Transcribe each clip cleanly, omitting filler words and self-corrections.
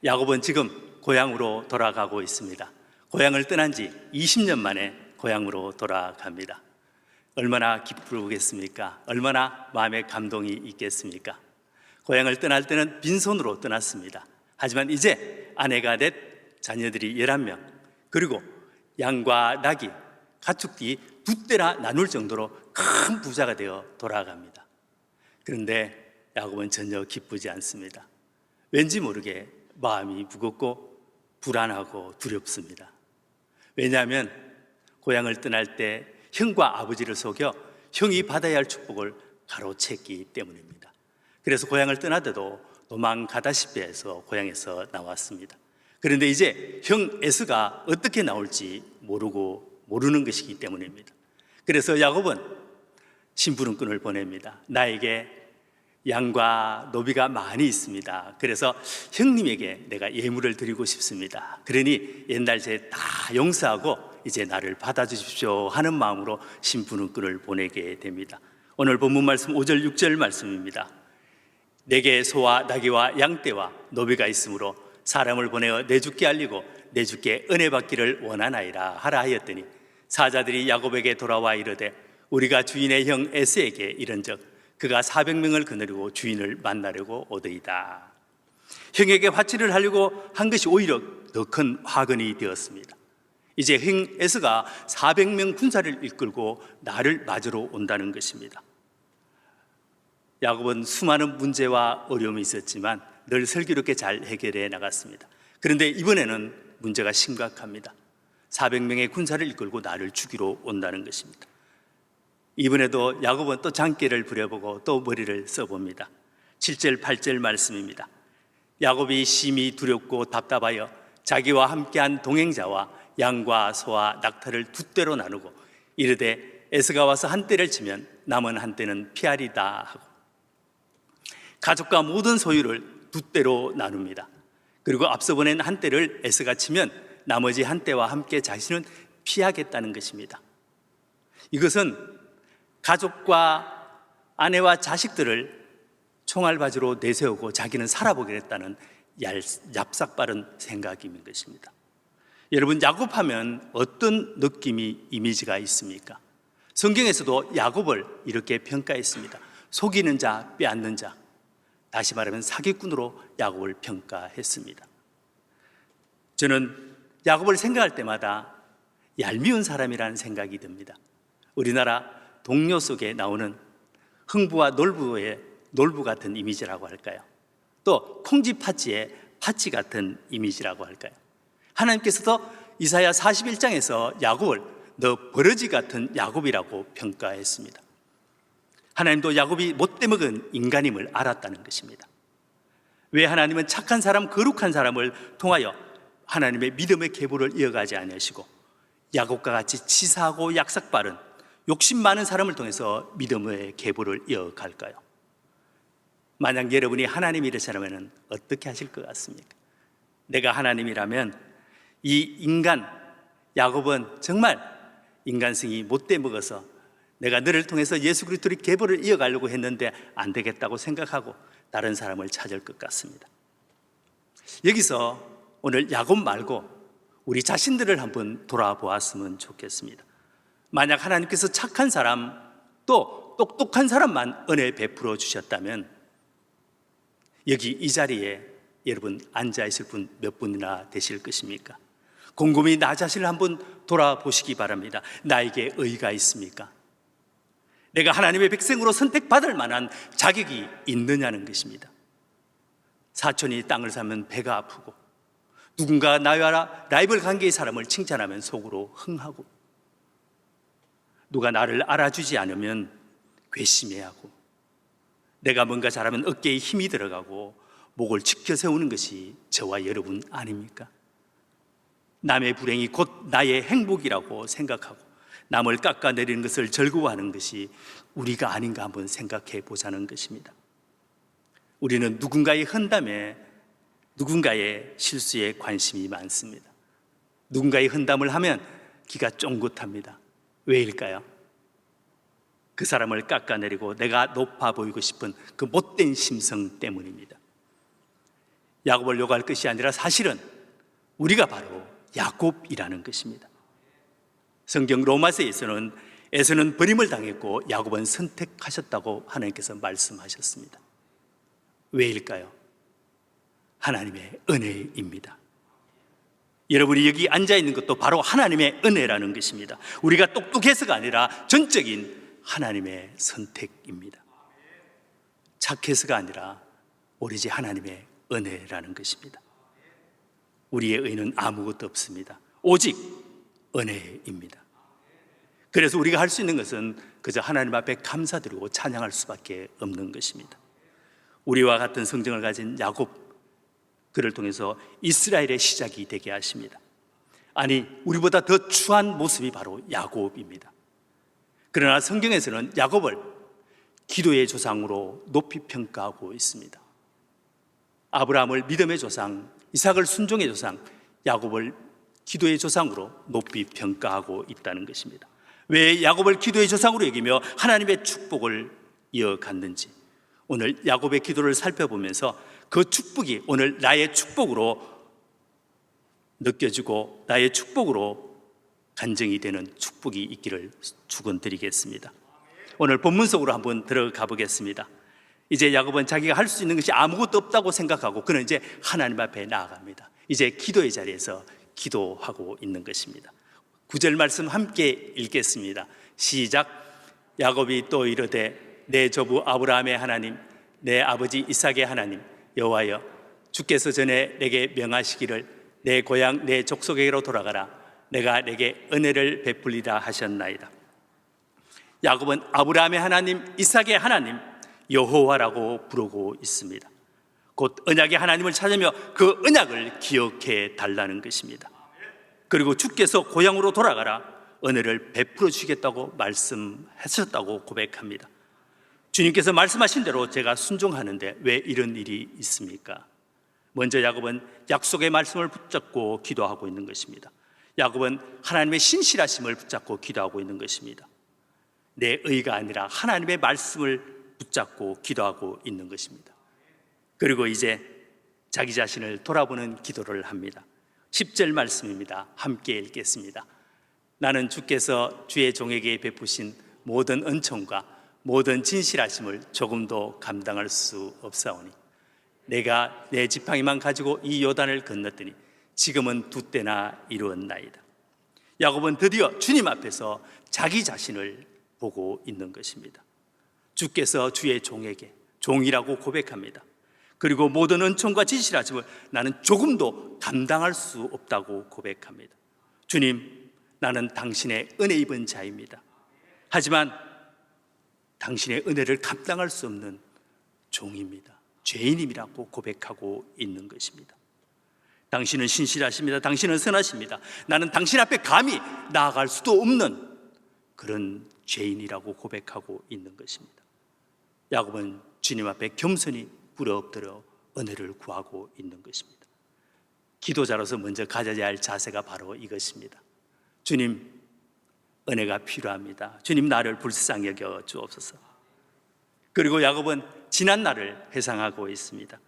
야곱은 지금 고향으로 돌아가고 있습니다. 고향을 떠난 지 20년 만에 고향으로 돌아갑니다. 얼마나 기쁘겠습니까? 얼마나 마음에 감동이 있겠습니까? 고향을 떠날 때는 빈손으로 떠났습니다. 하지만 이제 아내가 넷, 자녀들이 11명, 그리고 양과 낙이, 가축이 두 떼나 나눌 정도로 큰 부자가 되어 돌아갑니다. 그런데 야곱은 전혀 기쁘지 않습니다. 왠지 모르게 마음이 무겁고 불안하고 두렵습니다. 왜냐하면 고향을 떠날 때 형과 아버지를 속여 형이 받아야 할 축복을 가로챘기 때문입니다. 그래서 고향을 떠나더라도 도망가다시피 해서 고향에서 나왔습니다. 그런데 이제 형 에서가 어떻게 나올지 모르는 것이기 때문입니다. 그래서 야곱은 심부름꾼을 보냅니다. 나에게 양과 노비가 많이 있습니다. 그래서 형님에게 내가 예물을 드리고 싶습니다. 그러니 옛날 죄 다 용서하고 이제 나를 받아주십시오 하는 마음으로 심부름꾼을 보내게 됩니다. 오늘 본문 말씀 5절 6절 말씀입니다. 내게 소와 나귀와 양떼와 노비가 있으므로 사람을 보내어 내 주께 알리고 내 주께 은혜 받기를 원하나이다 하라 하였더니 사자들이 야곱에게 돌아와 이르되 우리가 주인의 형 에스에게 이른즉 그가 400명을 거느리고 주인을 만나려고 오더이다. 형에게 화치를 하려고 한 것이 오히려 더 큰 화근이 되었습니다. 이제 형 에스가 400명 군사를 이끌고 나를 맞으러 온다는 것입니다. 야곱은 수많은 문제와 어려움이 있었지만 늘 슬기롭게 잘 해결해 나갔습니다. 그런데 이번에는 문제가 심각합니다. 400명의 군사를 이끌고 나를 죽이러 온다는 것입니다. 이번에도 야곱은 또 장기를 부려보고 또 머리를 써봅니다. 7절 8절 말씀입니다. 야곱이 심히 두렵고 답답하여 자기와 함께한 동행자와 양과 소와 낙타를 두 떼로 나누고 이르되 에스가 와서 한 떼를 치면 남은 한 떼는 피하리다 하고 가족과 모든 소유를 두 떼로 나눕니다. 그리고 앞서 보낸 한 떼를 에스가 치면 나머지 한 떼와 함께 자신은 피하겠다는 것입니다. 이것은 가족과 아내와 자식들을 총알바지로 내세우고 자기는 살아보겠다는 얍삭바른 생각인 것입니다. 여러분, 야곱하면 어떤 느낌이 이미지가 있습니까? 성경에서도 야곱을 이렇게 평가했습니다. 속이는 자, 빼앗는 자. 다시 말하면 사기꾼으로 야곱을 평가했습니다. 저는 야곱을 생각할 때마다 얄미운 사람이라는 생각이 듭니다. 우리나라 동요 속에 나오는 흥부와 놀부의 놀부 같은 이미지라고 할까요? 또 콩쥐 파치의 파치 같은 이미지라고 할까요? 하나님께서도 이사야 41장에서 야곱을 너 버러지 같은 야곱이라고 평가했습니다. 하나님도 야곱이 못돼 먹은 인간임을 알았다는 것입니다. 왜 하나님은 착한 사람, 거룩한 사람을 통하여 하나님의 믿음의 계보를 이어가지 아니하시고 야곱과 같이 치사하고 약삭빠른 욕심 많은 사람을 통해서 믿음의 계보를 이어갈까요? 만약 여러분이 하나님이라면 어떻게 하실 것 같습니까? 내가 하나님이라면 이 인간 야곱은 정말 인간성이 못돼 먹어서 내가 너를 통해서 예수 그리스도의 계보를 이어가려고 했는데 안 되겠다고 생각하고 다른 사람을 찾을 것 같습니다. 여기서 오늘 야곱 말고 우리 자신들을 한번 돌아보았으면 좋겠습니다. 만약 하나님께서 착한 사람 또 똑똑한 사람만 은혜 베풀어 주셨다면 여기 이 자리에 여러분 앉아 있을 분 몇 분이나 되실 것입니까? 곰곰이 나 자신을 한번 돌아보시기 바랍니다. 나에게 의가 있습니까? 내가 하나님의 백성으로 선택받을 만한 자격이 있느냐는 것입니다. 사촌이 땅을 사면 배가 아프고 누군가 나와 라이벌 관계의 사람을 칭찬하면 속으로 흥하고 누가 나를 알아주지 않으면 괘씸해하고 내가 뭔가 잘하면 어깨에 힘이 들어가고 목을 지켜 세우는 것이 저와 여러분 아닙니까? 남의 불행이 곧 나의 행복이라고 생각하고 남을 깎아내리는 것을 즐거워하는 것이 우리가 아닌가 한번 생각해 보자는 것입니다. 우리는 누군가의 헌담에 누군가의 실수에 관심이 많습니다. 누군가의 헌담을 하면 기가 쫑긋합니다. 왜일까요? 그 사람을 깎아내리고 내가 높아 보이고 싶은 그 못된 심성 때문입니다. 야곱을 욕할 것이 아니라 사실은 우리가 바로 야곱이라는 것입니다. 성경 로마서에서는 에서는 버림을 당했고 야곱은 선택하셨다고 하나님께서 말씀하셨습니다. 왜일까요? 하나님의 은혜입니다. 여러분이 여기 앉아 있는 것도 바로 하나님의 은혜라는 것입니다. 우리가 똑똑해서가 아니라 전적인 하나님의 선택입니다. 착해서가 아니라 오로지 하나님의 은혜라는 것입니다. 우리의 의는 아무것도 없습니다. 오직 은혜입니다. 그래서 우리가 할 수 있는 것은 그저 하나님 앞에 감사드리고 찬양할 수밖에 없는 것입니다. 우리와 같은 성정을 가진 야곱, 그를 통해서 이스라엘의 시작이 되게 하십니다. 아니, 우리보다 더 추한 모습이 바로 야곱입니다. 그러나 성경에서는 야곱을 기도의 조상으로 높이 평가하고 있습니다. 아브라함을 믿음의 조상, 이삭을 순종의 조상, 야곱을 기도의 조상으로 높이 평가하고 있다는 것입니다. 왜 야곱을 기도의 조상으로 여기며 하나님의 축복을 이어갔는지, 오늘 야곱의 기도를 살펴보면서 그 축복이 오늘 나의 축복으로 느껴지고 나의 축복으로 간증이 되는 축복이 있기를 축원드리겠습니다. 오늘 본문 속으로 한번 들어가 보겠습니다. 이제 야곱은 자기가 할 수 있는 것이 아무것도 없다고 생각하고 그는 이제 하나님 앞에 나아갑니다. 이제 기도의 자리에서 기도하고 있는 것입니다. 9절 말씀 함께 읽겠습니다. 시작. 야곱이 또 이르되 내 조부 아브라함의 하나님, 내 아버지 이삭의 하나님 여호와여, 주께서 전에 내게 명하시기를 내 고향 내 족속에게로 돌아가라, 내가 내게 은혜를 베풀리라 하셨나이다. 야곱은 아브라함의 하나님, 이삭의 하나님 여호와라고 부르고 있습니다. 곧 언약의 하나님을 찾으며 그 언약을 기억해 달라는 것입니다. 그리고 주께서 고향으로 돌아가라, 은혜를 베풀어 주시겠다고 말씀하셨다고 고백합니다. 주님께서 말씀하신 대로 제가 순종하는데 왜 이런 일이 있습니까? 먼저 야곱은 약속의 말씀을 붙잡고 기도하고 있는 것입니다. 야곱은 하나님의 신실하심을 붙잡고 기도하고 있는 것입니다. 내 의가 아니라 하나님의 말씀을 붙잡고 기도하고 있는 것입니다. 그리고 이제 자기 자신을 돌아보는 기도를 합니다. 10절 말씀입니다. 함께 읽겠습니다. 나는 주께서 주의 종에게 베푸신 모든 은총과 모든 진실하심을 조금도 감당할 수 없사오니 내가 내 지팡이만 가지고 이 요단을 건넜더니 지금은 두 때나 이루었나이다. 야곱은 드디어 주님 앞에서 자기 자신을 보고 있는 것입니다. 주께서 주의 종에게 종이라고 고백합니다. 그리고 모든 은총과 진실하심을 나는 조금도 감당할 수 없다고 고백합니다. 주님, 나는 당신의 은혜 입은 자입니다. 하지만 당신의 은혜를 감당할 수 없는 종입니다. 죄인임이라고 고백하고 있는 것입니다. 당신은 신실하십니다. 당신은 선하십니다. 나는 당신 앞에 감히 나아갈 수도 없는 그런 죄인이라고 고백하고 있는 것입니다. 야곱은 주님 앞에 겸손히 꿇어 엎드려 은혜를 구하고 있는 것입니다. 기도자로서 먼저 가져야 할 자세가 바로 이것입니다. 주님, 은혜가 필요합니다. 주님, 나를 불쌍히 여겨 주옵소서. 그리고 야곱은 지난 날을 회상하고 있습니다.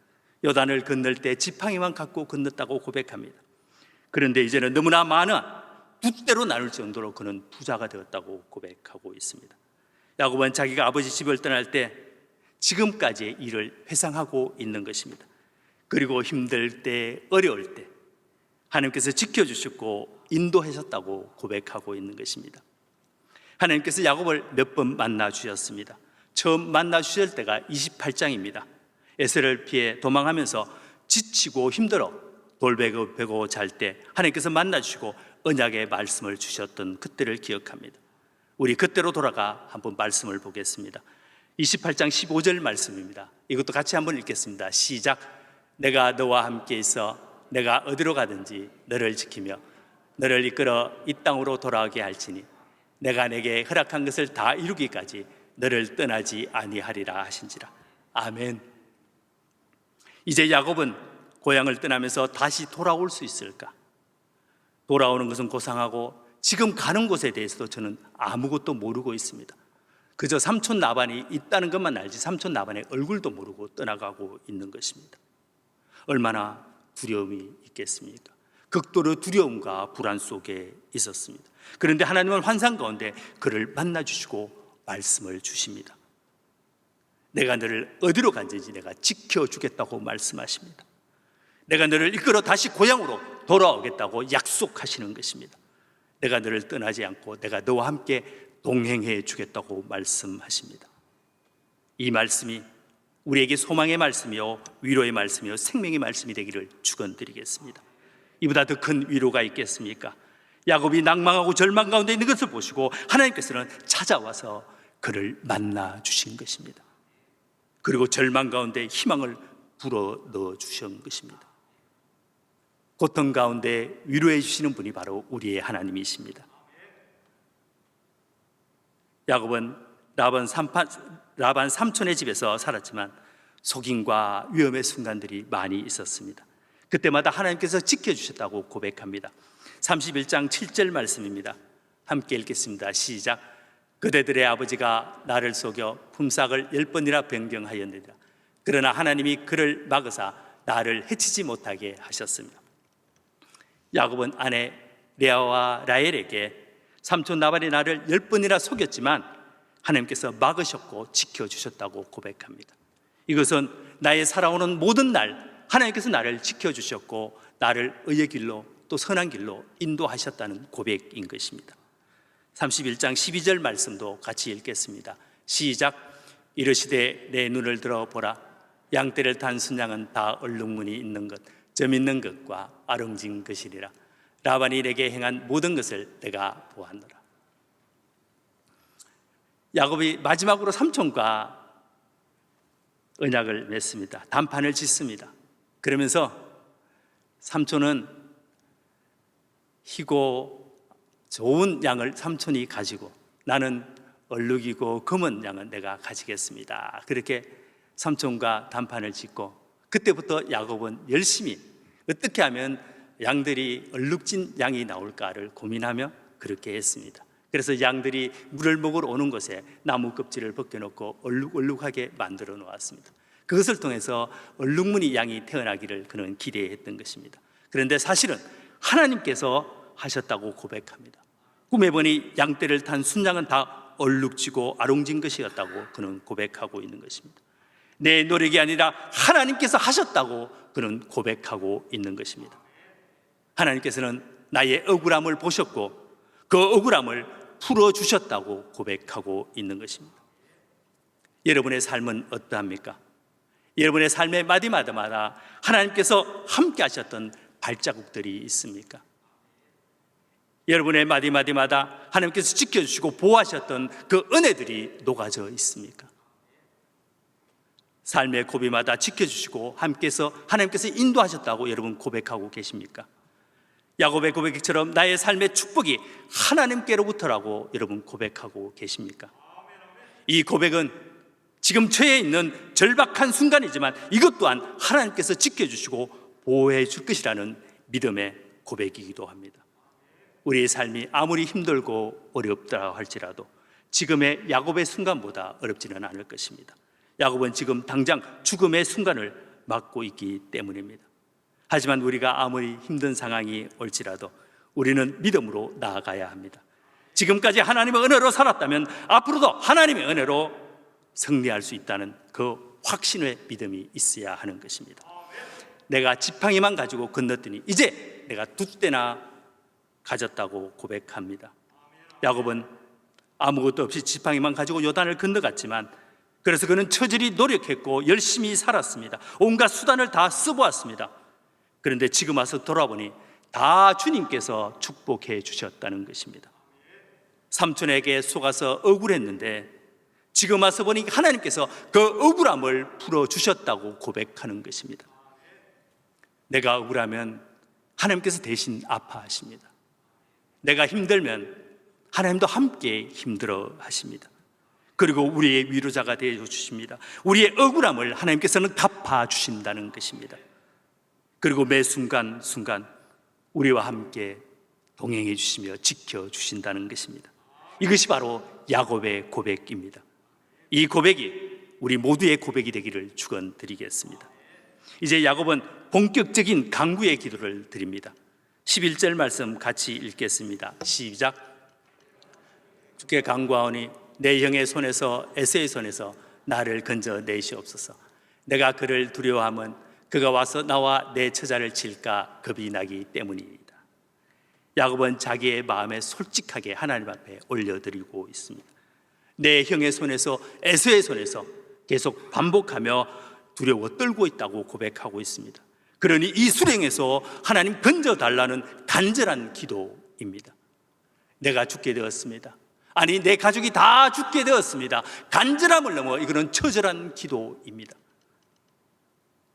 요단을 건널 때 지팡이만 갖고 건넜다고 고백합니다. 그런데 이제는 너무나 많은 두 때로 나눌 정도로 그는 부자가 되었다고 고백하고 있습니다. 야곱은 자기가 아버지 집을 떠날 때 지금까지의 일을 회상하고 있는 것입니다. 그리고 힘들 때, 어려울 때 하나님께서 지켜주셨고 인도하셨다고 고백하고 있는 것입니다. 하나님께서 야곱을 몇 번 만나 주셨습니다. 처음 만나 주실 때가 28장입니다. 에서를 피해 도망하면서 지치고 힘들어 돌베고 잘 때 하나님께서 만나 주시고 언약의 말씀을 주셨던 그때를 기억합니다. 우리 그때로 돌아가 한번 말씀을 보겠습니다. 28장 15절 말씀입니다. 이것도 같이 한번 읽겠습니다. 시작. 내가 너와 함께 있어 내가 어디로 가든지 너를 지키며 너를 이끌어 이 땅으로 돌아오게 할지니 내가 내게 허락한 것을 다 이루기까지 너를 떠나지 아니하리라 하신지라. 아멘. 이제 야곱은 고향을 떠나면서 다시 돌아올 수 있을까? 돌아오는 것은 고상하고 지금 가는 곳에 대해서도 저는 아무것도 모르고 있습니다. 그저 삼촌 라반이 있다는 것만 알지 삼촌 라반의 얼굴도 모르고 떠나가고 있는 것입니다. 얼마나 두려움이 있겠습니까? 극도로 두려움과 불안 속에 있었습니다. 그런데 하나님은 환상 가운데 그를 만나주시고 말씀을 주십니다. 내가 너를 어디로 간지 내가 지켜주겠다고 말씀하십니다. 내가 너를 이끌어 다시 고향으로 돌아오겠다고 약속하시는 것입니다. 내가 너를 떠나지 않고 내가 너와 함께 동행해 주겠다고 말씀하십니다. 이 말씀이 우리에게 소망의 말씀이요, 위로의 말씀이요, 생명의 말씀이 되기를 축원드리겠습니다. 이보다 더 큰 위로가 있겠습니까? 야곱이 낭망하고 절망 가운데 있는 것을 보시고 하나님께서는 찾아와서 그를 만나 주신 것입니다. 그리고 절망 가운데 희망을 불어넣어 주신 것입니다. 고통 가운데 위로해 주시는 분이 바로 우리의 하나님이십니다. 야곱은 라반 삼촌의 집에서 살았지만 속임과 위험의 순간들이 많이 있었습니다. 그때마다 하나님께서 지켜주셨다고 고백합니다. 31장 7절 말씀입니다. 함께 읽겠습니다. 시작. 그대들의 아버지가 나를 속여 품삯을 10번이나 변경하였느니라. 그러나 하나님이 그를 막으사 나를 해치지 못하게 하셨습니다. 야곱은 아내 레아와 라헬에게 삼촌 라반이 나를 10번이나 속였지만 하나님께서 막으셨고 지켜주셨다고 고백합니다. 이것은 나의 살아오는 모든 날 하나님께서 나를 지켜주셨고 나를 의의 길로 또 선한 길로 인도하셨다는 고백인 것입니다. 31장 12절 말씀도 같이 읽겠습니다. 시작. 이르시되 내 눈을 들어 보라. 양떼를 탄 순양은 다 얼룩무늬 있는 것, 점 있는 것과 아름진 것이리라. 라반이 내게 행한 모든 것을 내가 보았노라. 야곱이 마지막으로 삼촌과 언약을 맺습니다. 단판을 짓습니다. 그러면서 삼촌은 희고 좋은 양을 삼촌이 가지고 나는 얼룩이고 검은 양은 내가 가지겠습니다. 그렇게 삼촌과 단판을 짓고 그때부터 야곱은 열심히 어떻게 하면 양들이 얼룩진 양이 나올까를 고민하며 그렇게 했습니다. 그래서 양들이 물을 먹으러 오는 곳에 나무 껍질을 벗겨놓고 얼룩얼룩하게 만들어 놓았습니다. 그것을 통해서 얼룩무늬 양이 태어나기를 그는 기대했던 것입니다. 그런데 사실은 하나님께서 하셨다고 고백합니다. 꿈에 보니 양떼를 탄 순양은 다 얼룩지고 아롱진 것이었다고 그는 고백하고 있는 것입니다. 내 노력이 아니라 하나님께서 하셨다고 그는 고백하고 있는 것입니다. 하나님께서는 나의 억울함을 보셨고 그 억울함을 풀어주셨다고 고백하고 있는 것입니다. 여러분의 삶은 어떠합니까? 여러분의 삶의 마디마다마다 하나님께서 함께 하셨던 발자국들이 있습니까? 여러분의 마디마디마다 하나님께서 지켜주시고 보호하셨던 그 은혜들이 녹아져 있습니까? 삶의 고비마다 지켜주시고 하나님께서 인도하셨다고 여러분 고백하고 계십니까? 야곱의 고백처럼 나의 삶의 축복이 하나님께로부터라고 여러분 고백하고 계십니까? 이 고백은 지금 처해 있는 절박한 순간이지만 이것 또한 하나님께서 지켜주시고 보호해 줄 것이라는 믿음의 고백이기도 합니다. 우리의 삶이 아무리 힘들고 어렵다 할지라도 지금의 야곱의 순간보다 어렵지는 않을 것입니다. 야곱은 지금 당장 죽음의 순간을 맞고 있기 때문입니다. 하지만 우리가 아무리 힘든 상황이 올지라도 우리는 믿음으로 나아가야 합니다. 지금까지 하나님의 은혜로 살았다면 앞으로도 하나님의 은혜로 승리할 수 있다는 그 확신의 믿음이 있어야 하는 것입니다. 내가 지팡이만 가지고 건넜더니 이제 내가 두 떼나 가졌다고 고백합니다. 야곱은 아무것도 없이 지팡이만 가지고 요단을 건너갔지만 그래서 그는 처절히 노력했고 열심히 살았습니다. 온갖 수단을 다 써보았습니다. 그런데 지금 와서 돌아보니 다 주님께서 축복해 주셨다는 것입니다. 삼촌에게 속아서 억울했는데 지금 와서 보니 하나님께서 그 억울함을 풀어주셨다고 고백하는 것입니다. 내가 억울하면 하나님께서 대신 아파하십니다. 내가 힘들면 하나님도 함께 힘들어 하십니다. 그리고 우리의 위로자가 되어 주십니다. 우리의 억울함을 하나님께서는 갚아 주신다는 것입니다. 그리고 매 순간 우리와 함께 동행해 주시며 지켜 주신다는 것입니다. 이것이 바로 야곱의 고백입니다. 이 고백이 우리 모두의 고백이 되기를 축원드리겠습니다. 이제 야곱은 본격적인 간구의 기도를 드립니다. 11절 말씀 같이 읽겠습니다. 시작. 주께 간구하오니 내 형의 손에서 에서의 손에서 나를 건져 내시옵소서. 내가 그를 두려워함은 그가 와서 나와 내 처자를 칠까 겁이 나기 때문이다. 야곱은 자기의 마음에 솔직하게 하나님 앞에 올려드리고 있습니다. 내 형의 손에서 에서의 손에서 계속 반복하며 두려워 떨고 있다고 고백하고 있습니다. 그러니 이 수령에서 하나님 건져달라는 간절한 기도입니다. 내가 죽게 되었습니다. 아니, 내 가족이 다 죽게 되었습니다. 간절함을 넘어 이거는 처절한 기도입니다.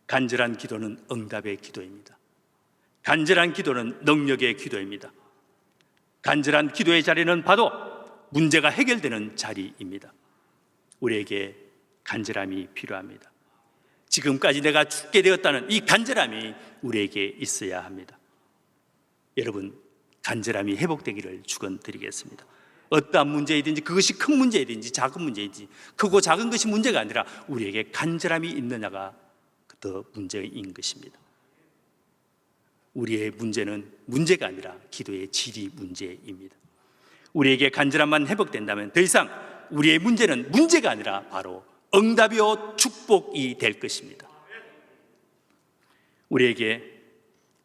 간절한 기도는 응답의 기도입니다. 간절한 기도는 능력의 기도입니다. 간절한 기도의 자리는 바로 문제가 해결되는 자리입니다. 우리에게 간절함이 필요합니다. 지금까지 내가 죽게 되었다는 이 간절함이 우리에게 있어야 합니다. 여러분, 간절함이 회복되기를 축원드리겠습니다. 어떠한 문제이든지 그것이 큰 문제이든지 작은 문제이든지 크고 작은 것이 문제가 아니라 우리에게 간절함이 있느냐가 더 문제인 것입니다. 우리의 문제는 문제가 아니라 기도의 질이 문제입니다. 우리에게 간절함만 회복된다면 더 이상 우리의 문제는 문제가 아니라 바로 응답이요 축복이 될 것입니다. 우리에게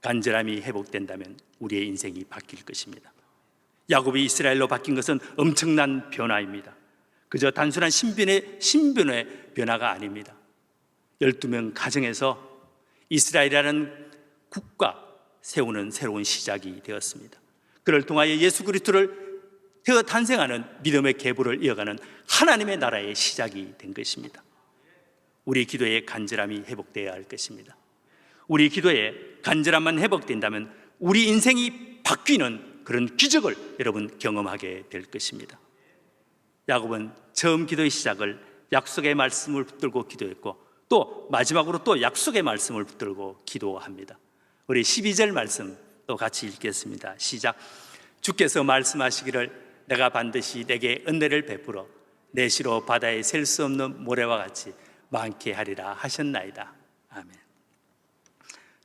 간절함이 회복된다면 우리의 인생이 바뀔 것입니다. 야곱이 이스라엘로 바뀐 것은 엄청난 변화입니다. 그저 단순한 신변의 변화가 아닙니다. 12명 가정에서 이스라엘이라는 국가 세우는 새로운 시작이 되었습니다. 그를 통하여 예수 그리스도를 태어 탄생하는 믿음의 계보를 이어가는 하나님의 나라의 시작이 된 것입니다. 우리 기도의 간절함이 회복되어야 할 것입니다. 우리 기도의 간절함만 회복된다면 우리 인생이 바뀌는 그런 기적을 여러분 경험하게 될 것입니다. 야곱은 처음 기도의 시작을 약속의 말씀을 붙들고 기도했고 또 마지막으로 또 약속의 말씀을 붙들고 기도합니다. 우리 12절 말씀 또 같이 읽겠습니다. 시작. 주께서 말씀하시기를 내가 반드시 내게 은혜를 베풀어 내 시로 바다에 셀 수 없는 모래와 같이 많게 하리라 하셨나이다. 아멘.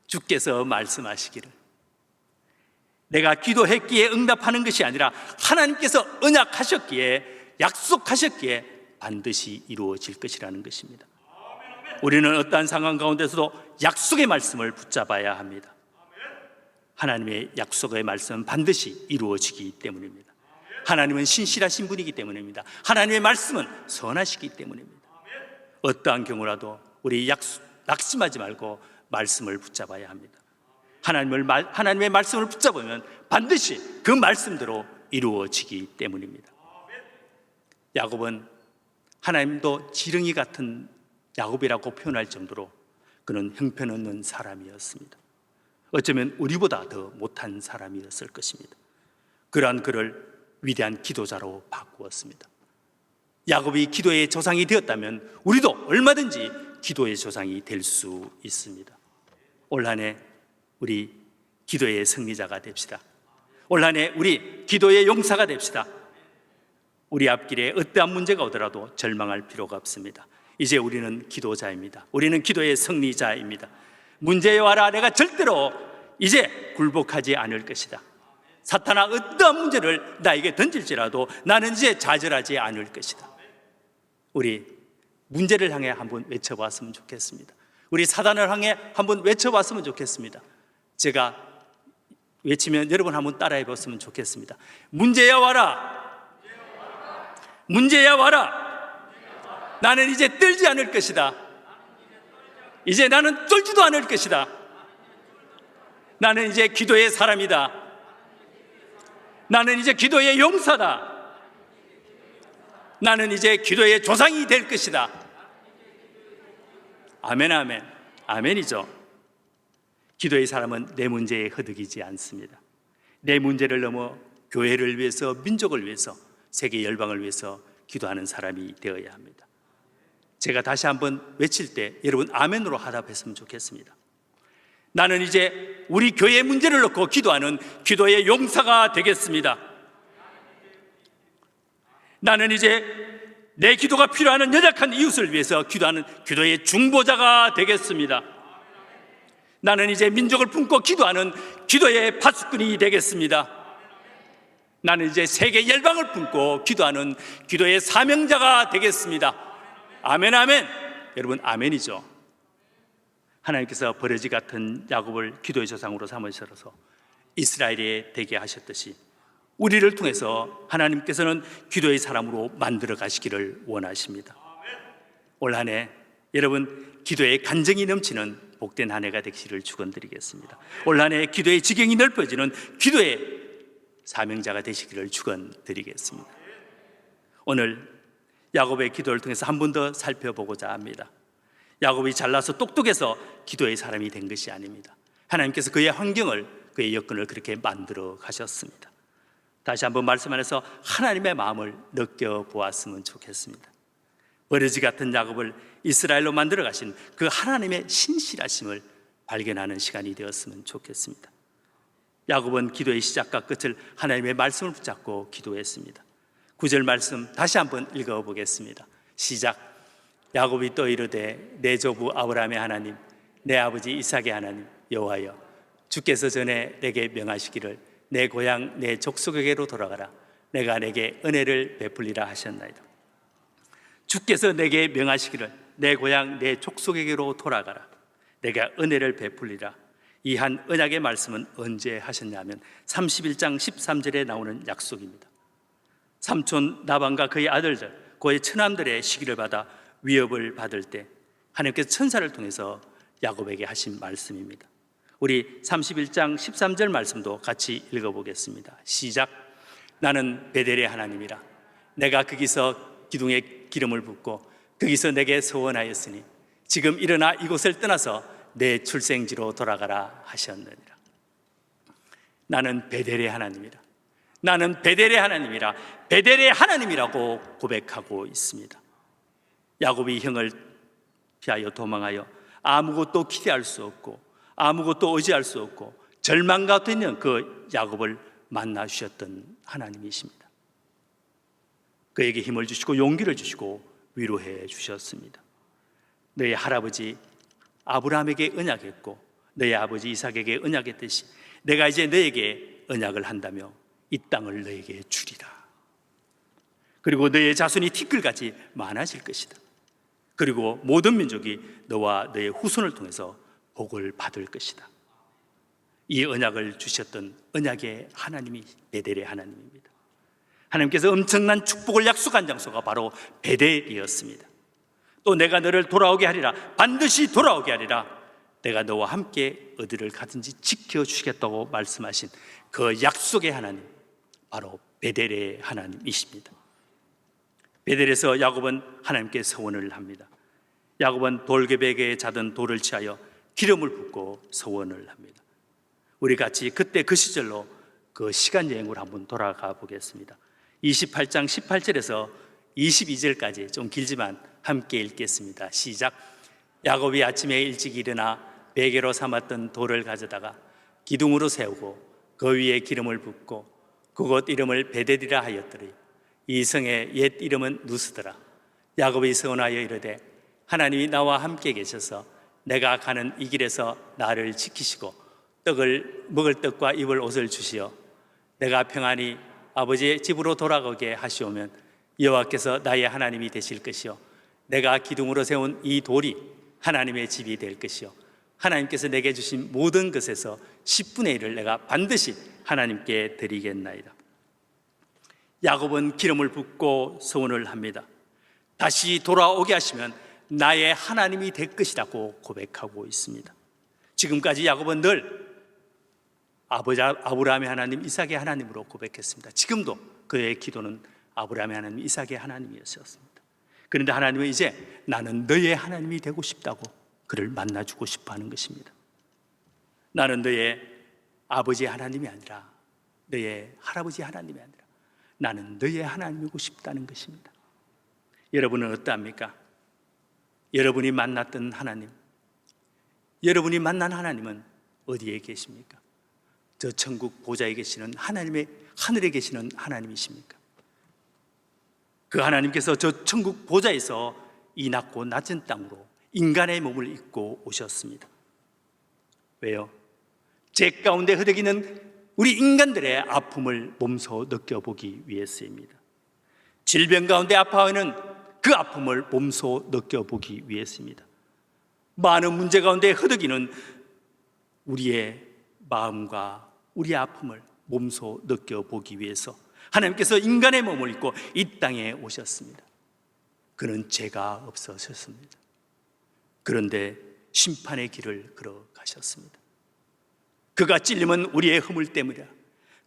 주께서 말씀하시기를, 내가 기도했기에 응답하는 것이 아니라 하나님께서 언약하셨기에 약속하셨기에 반드시 이루어질 것이라는 것입니다. 우리는 어떠한 상황 가운데서도 약속의 말씀을 붙잡아야 합니다. 하나님의 약속의 말씀은 반드시 이루어지기 때문입니다. 하나님은 신실하신 분이기 때문입니다. 하나님의 말씀은 선하시기 때문입니다. 어떠한 경우라도 우리 낙심하지 말고 말씀을 붙잡아야 합니다. 하나님의 말씀을 붙잡으면 반드시 그 말씀대로 이루어지기 때문입니다. 야곱은 하나님도 지렁이 같은 야곱이라고 표현할 정도로 그는 형편없는 사람이었습니다. 어쩌면 우리보다 더 못한 사람이었을 것입니다. 그러한 그를 위대한 기도자로 바꾸었습니다. 야곱이 기도의 조상이 되었다면 우리도 얼마든지 기도의 조상이 될 수 있습니다. 올 한 해 우리 기도의 승리자가 됩시다. 올 한 해 우리 기도의 용사가 됩시다. 우리 앞길에 어떠한 문제가 오더라도 절망할 필요가 없습니다. 이제 우리는 기도자입니다. 우리는 기도의 승리자입니다. 문제에 와라, 내가 절대로 이제 굴복하지 않을 것이다. 사탄아 어떠한 문제를 나에게 던질지라도 나는 이제 좌절하지 않을 것이다. 우리 문제를 향해 한번 외쳐봤으면 좋겠습니다. 우리 사단을 향해 한번 외쳐봤으면 좋겠습니다. 제가 외치면 여러분 한번 따라해 봤으면 좋겠습니다. 문제야 와라, 문제야 와라. 나는 이제 떨지 않을 것이다. 이제 나는 떨지도 않을 것이다. 나는 이제 기도의 사람이다. 나는 이제 기도의 용사다. 나는 이제 기도의 조상이 될 것이다. 아멘, 아멘. 아멘이죠. 기도의 사람은 내 문제에 허덕이지 않습니다. 내 문제를 넘어 교회를 위해서, 민족을 위해서, 세계 열방을 위해서 기도하는 사람이 되어야 합니다. 제가 다시 한번 외칠 때 여러분 아멘으로 하답했으면 좋겠습니다. 나는 이제 우리 교회의 문제를 놓고 기도하는 기도의 용사가 되겠습니다. 나는 이제 내 기도가 필요한 연약한 이웃을 위해서 기도하는 기도의 중보자가 되겠습니다. 나는 이제 민족을 품고 기도하는 기도의 파수꾼이 되겠습니다. 나는 이제 세계 열방을 품고 기도하는 기도의 사명자가 되겠습니다. 아멘, 아멘. 여러분, 아멘이죠. 하나님께서 버러지 같은 야곱을 기도의 조상으로 삼으셔서 이스라엘에 되게 하셨듯이 우리를 통해서 하나님께서는 기도의 사람으로 만들어 가시기를 원하십니다. 올 한 해 여러분, 기도의 간증이 넘치는 복된 한 해가 되기를 축원드리겠습니다. 올 한 해 기도의 지경이 넓어지는 기도의 사명자가 되시기를 축원드리겠습니다. 오늘 야곱의 기도를 통해서 한 번 더 살펴보고자 합니다. 야곱이 잘나서 똑똑해서 기도의 사람이 된 것이 아닙니다. 하나님께서 그의 환경을, 그의 여건을 그렇게 만들어 가셨습니다. 다시 한번 말씀 안에서 하나님의 마음을 느껴보았으면 좋겠습니다. 버러지 같은 야곱을 이스라엘로 만들어 가신 그 하나님의 신실하심을 발견하는 시간이 되었으면 좋겠습니다. 야곱은 기도의 시작과 끝을 하나님의 말씀을 붙잡고 기도했습니다. 9절 말씀 다시 한번 읽어보겠습니다. 시작. 야곱이 또 이르되 내 조부 아브라함의 하나님, 내 아버지 이삭의 하나님 여호와여, 주께서 전에 내게 명하시기를 내 고향 내 족속에게로 돌아가라. 내가 내게 은혜를 베풀리라 하셨나이다. 주께서 내게 명하시기를 내 고향 내 족속에게로 돌아가라. 내가 은혜를 베풀리라. 이 한 언약의 말씀은 언제 하셨냐면 31장 13절에 나오는 약속입니다. 삼촌 라반과 그의 아들들, 그의 처남들의 시기를 받아 위협을 받을 때 하나님께서 천사를 통해서 야곱에게 하신 말씀입니다. 우리 31장 13절 말씀도 같이 읽어보겠습니다. 시작. 나는 베델의 하나님이라. 내가 거기서 기둥에 기름을 붓고 거기서 내게 서원하였으니 지금 일어나 이곳을 떠나서 내 출생지로 돌아가라 하셨느니라. 나는 베델의 하나님이라. 나는 베델의 하나님이라. 베델의 하나님이라고 고백하고 있습니다. 야곱이 형을 피하여 도망하여 아무것도 기대할 수 없고 아무것도 의지할 수 없고 절망 가운데 있는 그 야곱을 만나 주셨던 하나님이십니다. 그에게 힘을 주시고 용기를 주시고 위로해 주셨습니다. 너의 할아버지 아브라함에게 언약했고 너의 아버지 이삭에게 언약했듯이 내가 이제 너에게 언약을 한다며 이 땅을 너에게 주리라. 그리고 너의 자손이 티끌같이 많아질 것이다. 그리고 모든 민족이 너와 너의 후손을 통해서 복을 받을 것이다. 이 언약을 주셨던 언약의 하나님이 베델의 하나님입니다. 하나님께서 엄청난 축복을 약속한 장소가 바로 베델이었습니다. 또 내가 너를 돌아오게 하리라. 반드시 돌아오게 하리라. 내가 너와 함께 어디를 가든지 지켜주시겠다고 말씀하신 그 약속의 하나님, 바로 베델의 하나님이십니다. 베델에서 야곱은 하나님께 서원을 합니다. 야곱은 돌개백에 자던 돌을 취하여 기름을 붓고 서원을 합니다. 우리 같이 그때 그 시절로 그 시간 여행으로 한번 돌아가 보겠습니다. 28장 18절에서 22절까지 좀 길지만 함께 읽겠습니다. 시작. 야곱이 아침에 일찍 일어나 베개로 삼았던 돌을 가져다가 기둥으로 세우고 그 위에 기름을 붓고 그곳 이름을 베델이라 하였더니 이 성의 옛 이름은 누스더라. 야곱이 서원하여 이르되 하나님이 나와 함께 계셔서 내가 가는 이 길에서 나를 지키시고 떡을 먹을 떡과 입을 옷을 주시어 내가 평안히 아버지의 집으로 돌아가게 하시오면 여호와께서 나의 하나님이 되실 것이요 내가 기둥으로 세운 이 돌이 하나님의 집이 될 것이요 하나님께서 내게 주신 모든 것에서 10분의 1을 내가 반드시 하나님께 드리겠나이다. 야곱은 기름을 붓고 서원을 합니다. 다시 돌아오게 하시면 나의 하나님이 될 것이라고 고백하고 있습니다. 지금까지 야곱은 늘 아버지 아브라함의 하나님, 이삭의 하나님으로 고백했습니다. 지금도 그의 기도는 아브라함의 하나님, 이삭의 하나님이었습니다. 그런데 하나님은 이제 나는 너의 하나님이 되고 싶다고 그를 만나주고 싶어 하는 것입니다. 나는 너의 아버지의 하나님이 아니라 너의 할아버지 하나님이 아니라 나는 너의 하나님이고 싶다는 것입니다. 여러분은 어떠합니까? 여러분이 만났던 하나님, 여러분이 만난 하나님은 어디에 계십니까? 저 천국 보좌에 계시는 하나님의 하늘에 계시는 하나님이십니까? 그 하나님께서 저 천국 보좌에서 이 낮고 낮은 땅으로 인간의 몸을 입고 오셨습니다. 왜요? 죄 가운데 허덕이는 우리 인간들의 아픔을 몸소 느껴보기 위해서입니다. 질병 가운데 아파하는 그 아픔을 몸소 느껴보기 위해서입니다. 많은 문제 가운데 허덕이는 우리의 마음과 우리의 아픔을 몸소 느껴보기 위해서 하나님께서 인간의 몸을 입고 이 땅에 오셨습니다. 그는 죄가 없으셨습니다. 그런데 심판의 길을 걸어가셨습니다. 그가 찔림은 우리의 허물 때문이라,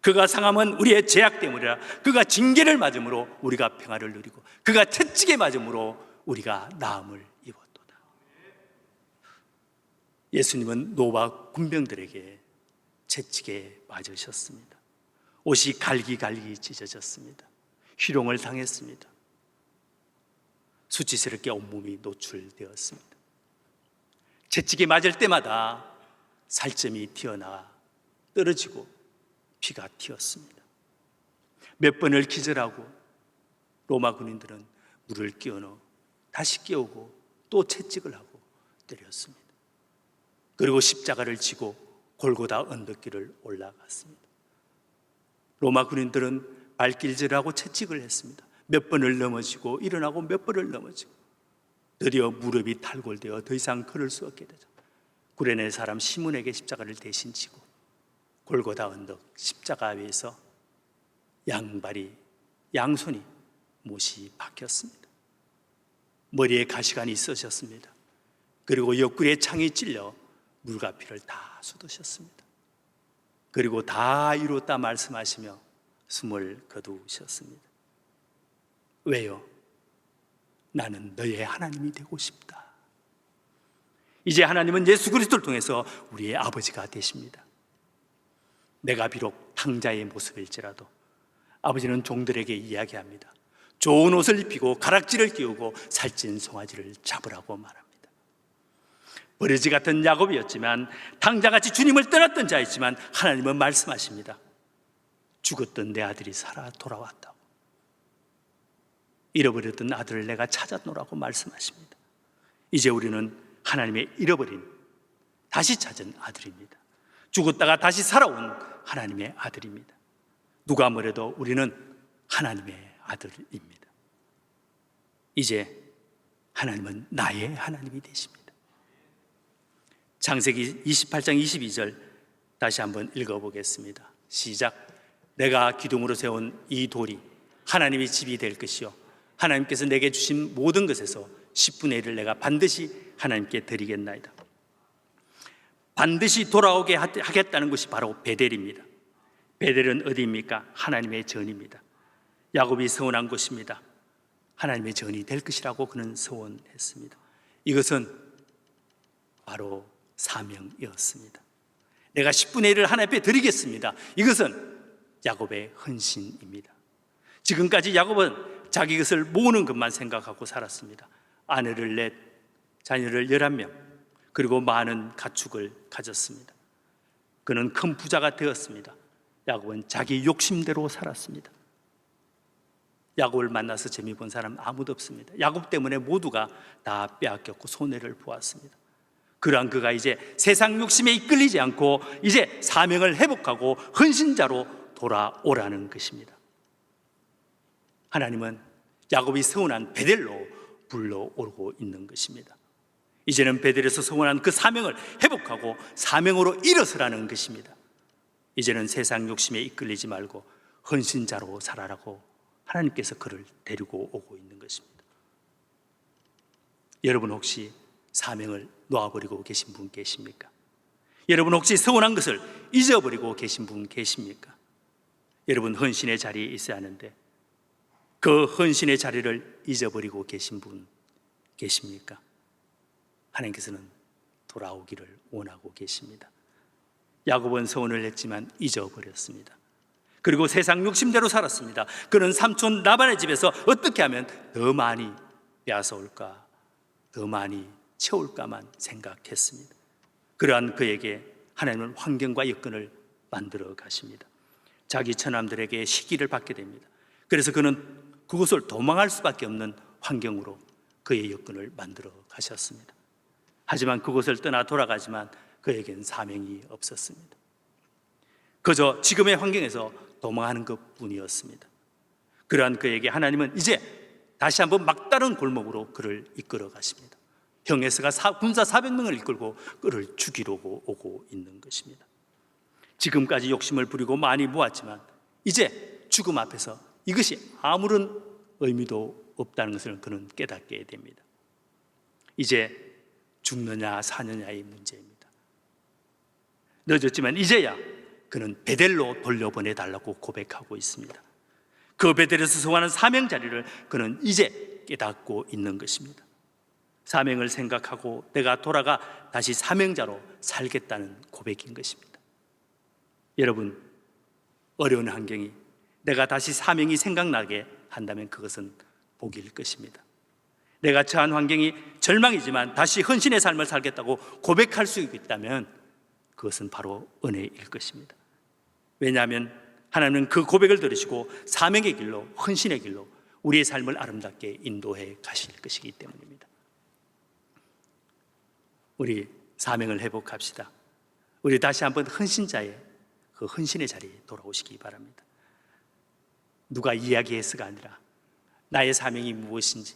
그가 상함은 우리의 죄악 때문이라, 그가 징계를 맞음으로 우리가 평화를 누리고 그가 채찍에 맞음으로 우리가 나음을 입었도다. 예수님은 노바 군병들에게 채찍에 맞으셨습니다. 옷이 갈기갈기 찢어졌습니다. 희롱을 당했습니다. 수치스럽게 온몸이 노출되었습니다. 채찍에 맞을 때마다 살점이 튀어나와 떨어지고 피가 튀었습니다. 몇 번을 기절하고 로마 군인들은 물을 끼워넣어 다시 깨우고 또 채찍을 하고 때렸습니다. 그리고 십자가를 지고 골고다 언덕길을 올라갔습니다. 로마 군인들은 발길질하고 채찍을 했습니다. 몇 번을 넘어지고 일어나고 몇 번을 넘어지고 드디어 무릎이 탈골되어 더 이상 걸을 수 없게 되죠. 구레네 사람 시몬에게 십자가를 대신 지고 골고다 언덕 십자가 위에서 양손이 못이 박혔습니다. 머리에 가시관이 있으셨습니다. 그리고 옆구리에 창이 찔려 물과 피를 다 쏟으셨습니다. 그리고 다 이뤘다 말씀하시며 숨을 거두셨습니다. 왜요? 나는 너의 하나님이 되고 싶다. 이제 하나님은 예수 그리스도를 통해서 우리의 아버지가 되십니다. 내가 비록 탕자의 모습일지라도 아버지는 종들에게 이야기합니다. 좋은 옷을 입히고 가락지를 끼우고 살찐 송아지를 잡으라고 말합니다. 버러지 같은 야곱이었지만, 탕자같이 주님을 떠났던 자였지만 하나님은 말씀하십니다. 죽었던 내 아들이 살아 돌아왔다고. 잃어버렸던 아들을 내가 찾았노라고 말씀하십니다. 이제 우리는 하나님의 잃어버린, 다시 찾은 아들입니다. 죽었다가 다시 살아온 하나님의 아들입니다. 누가 뭐래도 우리는 하나님의 아들입니다. 이제 하나님은 나의 하나님이 되십니다. 창세기 28장 22절 다시 한번 읽어보겠습니다. 시작. 내가 기둥으로 세운 이 돌이 하나님의 집이 될 것이요 하나님께서 내게 주신 모든 것에서 10분의 1을 내가 반드시 하나님께 드리겠나이다. 반드시 돌아오게 하겠다는 것이 바로 베델입니다. 베델은 어디입니까? 하나님의 전입니다. 야곱이 서원한 것입니다. 하나님의 전이 될 것이라고 그는 서원했습니다. 이것은 바로 사명이었습니다. 내가 10분의 1을 하나님 앞에 드리겠습니다. 이것은 야곱의 헌신입니다. 지금까지 야곱은 자기 것을 모으는 것만 생각하고 살았습니다. 아내를 넷, 자녀를 11명, 그리고 많은 가축을 가졌습니다. 그는 큰 부자가 되었습니다. 야곱은 자기 욕심대로 살았습니다. 야곱을 만나서 재미 본 사람 아무도 없습니다. 야곱 때문에 모두가 다 빼앗겼고 손해를 보았습니다. 그러한 그가 이제 세상 욕심에 이끌리지 않고 이제 사명을 회복하고 헌신자로 돌아오라는 것입니다. 하나님은 야곱이 서원한 베델로 불러오고 있는 것입니다. 이제는 베델에서 서원한 그 사명을 회복하고 사명으로 일어서라는 것입니다. 이제는 세상 욕심에 이끌리지 말고 헌신자로 살아라고 하나님께서 그를 데리고 오고 있는 것입니다. 여러분 혹시 사명을 놓아버리고 계신 분 계십니까? 여러분 혹시 서원한 것을 잊어버리고 계신 분 계십니까? 여러분 헌신의 자리에 있어야 하는데 그 헌신의 자리를 잊어버리고 계신 분 계십니까? 하나님께서는 돌아오기를 원하고 계십니다. 야곱은 서원을 했지만 잊어버렸습니다. 그리고 세상 욕심대로 살았습니다. 그는 삼촌 라반의 집에서 어떻게 하면 더 많이 빼앗아올까, 더 많이 채울까만 생각했습니다. 그러한 그에게 하나님은 환경과 여건을 만들어 가십니다. 자기 처남들에게 시기를 받게 됩니다. 그래서 그는 그것을 도망할 수밖에 없는 환경으로 그의 여건을 만들어 가셨습니다. 하지만 그곳을 떠나 돌아가지만 그에겐 사명이 없었습니다. 그저 지금의 환경에서 도망하는 것뿐이었습니다. 그러한 그에게 하나님은 이제 다시 한번 막다른 골목으로 그를 이끌어 가십니다. 형에서가 군사 400명을 이끌고 그를 죽이러 오고 있는 것입니다. 지금까지 욕심을 부리고 많이 모았지만 이제 죽음 앞에서 이것이 아무런 의미도 없다는 것을 그는 깨닫게 됩니다. 이제 죽느냐 사느냐의 문제입니다. 늦었지만 이제야 그는 베델로 돌려보내달라고 고백하고 있습니다. 그 베델에서 소환한 사명 자리를 그는 이제 깨닫고 있는 것입니다. 사명을 생각하고 내가 돌아가 다시 사명자로 살겠다는 고백인 것입니다. 여러분, 어려운 환경이 내가 다시 사명이 생각나게 한다면 그것은 복일 것입니다. 내가 처한 환경이 절망이지만 다시 헌신의 삶을 살겠다고 고백할 수 있다면 그것은 바로 은혜일 것입니다. 왜냐하면 하나님은 그 고백을 들으시고 사명의 길로, 헌신의 길로 우리의 삶을 아름답게 인도해 가실 것이기 때문입니다. 우리 사명을 회복합시다. 우리 다시 한번 헌신자의 그 헌신의 자리에 돌아오시기 바랍니다. 누가 이야기해서가 아니라 나의 사명이 무엇인지,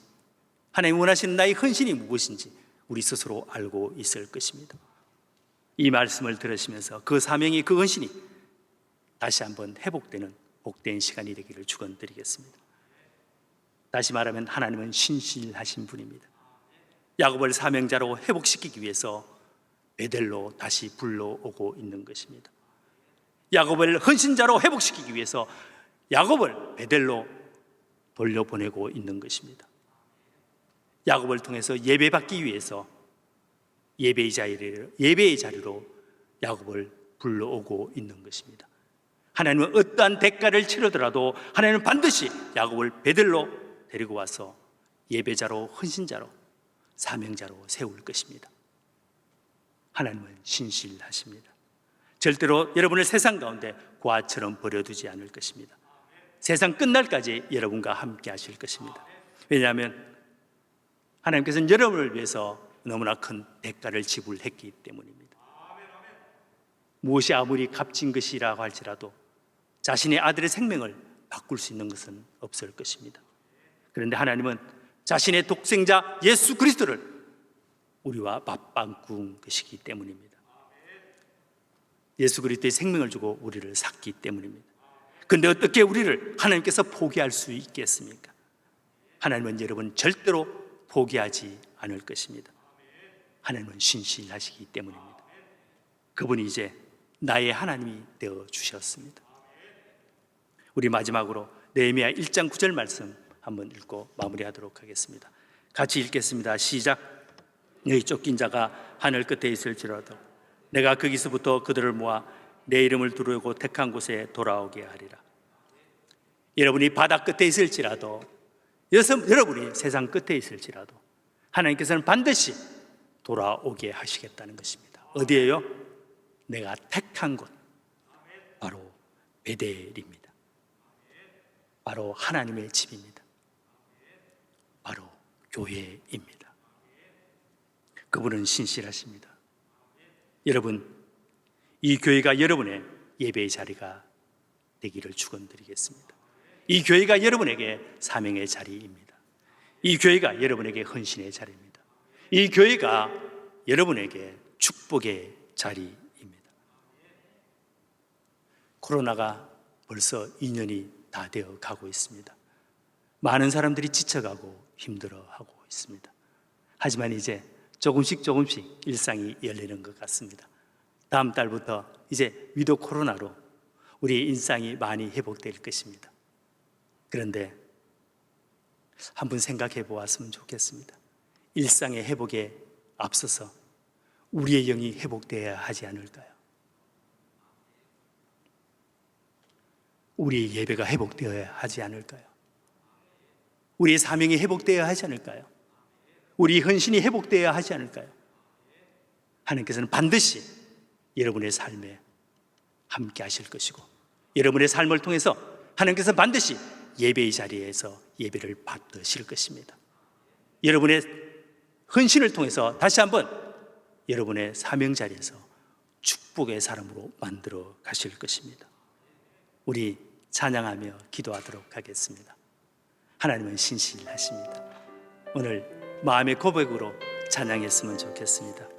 하나님 원하시는 나의 헌신이 무엇인지 우리 스스로 알고 있을 것입니다. 이 말씀을 들으시면서 그 사명이, 그 헌신이 다시 한번 회복되는 복된 시간이 되기를 축원드리겠습니다. 다시 말하면 하나님은 신실하신 분입니다. 야곱을 사명자로 회복시키기 위해서 베델로 다시 불러오고 있는 것입니다. 야곱을 헌신자로 회복시키기 위해서 야곱을 베델로 돌려보내고 있는 것입니다. 야곱을 통해서 예배받기 위해서 예배의 자리로 야곱을 불러오고 있는 것입니다. 하나님은 어떠한 대가를 치르더라도 하나님은 반드시 야곱을 베델로 데리고 와서 예배자로, 헌신자로, 사명자로 세울 것입니다. 하나님은 신실하십니다. 절대로 여러분을 세상 가운데 고아처럼 버려두지 않을 것입니다. 세상 끝날까지 여러분과 함께 하실 것입니다. 왜냐하면 하나님께서는 여러분을 위해서 너무나 큰 대가를 지불했기 때문입니다. 무엇이 아무리 값진 것이라고 할지라도 자신의 아들의 생명을 바꿀 수 있는 것은 없을 것입니다. 그런데 하나님은 자신의 독생자 예수 그리스도를 우리와 맞바꾼 것이기 때문입니다. 예수 그리스도의 생명을 주고 우리를 샀기 때문입니다. 그런데 어떻게 우리를 하나님께서 포기할 수 있겠습니까? 하나님은 여러분 절대로 포기하지 않을 것입니다. 하나님은 신실하시기 때문입니다. 그분이 이제 나의 하나님이 되어 주셨습니다. 우리 마지막으로 느헤미야 1장 9절 말씀 한번 읽고 마무리하도록 하겠습니다. 같이 읽겠습니다. 시작. 너희 쫓긴 자가 하늘 끝에 있을지라도 내가 거기서부터 그들을 모아 내 이름을 두르고 택한 곳에 돌아오게 하리라. 여러분이 바다 끝에 있을지라도, 여러분이 세상 끝에 있을지라도 하나님께서는 반드시 돌아오게 하시겠다는 것입니다. 어디에요? 내가 택한 곳, 바로 베델입니다. 바로 하나님의 집입니다. 바로 교회입니다. 그분은 신실하십니다. 여러분, 이 교회가 여러분의 예배의 자리가 되기를 축원드리겠습니다. 이 교회가 여러분에게 사명의 자리입니다. 이 교회가 여러분에게 헌신의 자리입니다. 이 교회가 여러분에게 축복의 자리입니다. 코로나가 벌써 2년이 다 되어 가고 있습니다. 많은 사람들이 지쳐가고 힘들어하고 있습니다. 하지만 이제 조금씩 일상이 열리는 것 같습니다. 다음 달부터 이제 위드 코로나로 우리의 일상이 많이 회복될 것입니다. 그런데 한번 생각해 보았으면 좋겠습니다. 일상의 회복에 앞서서 우리의 영이 회복되어야 하지 않을까요? 우리의 예배가 회복되어야 하지 않을까요? 우리의 사명이 회복되어야 하지 않을까요? 우리 헌신이 회복되어야 하지 않을까요? 하나님께서는 반드시 여러분의 삶에 함께 하실 것이고, 여러분의 삶을 통해서 하나님께서 반드시 예배의 자리에서 예배를 받으실 것입니다. 여러분의 헌신을 통해서 다시 한번 여러분의 사명 자리에서 축복의 사람으로 만들어 가실 것입니다. 우리 찬양하며 기도하도록 하겠습니다. 하나님은 신실하십니다. 오늘 마음의 고백으로 찬양했으면 좋겠습니다.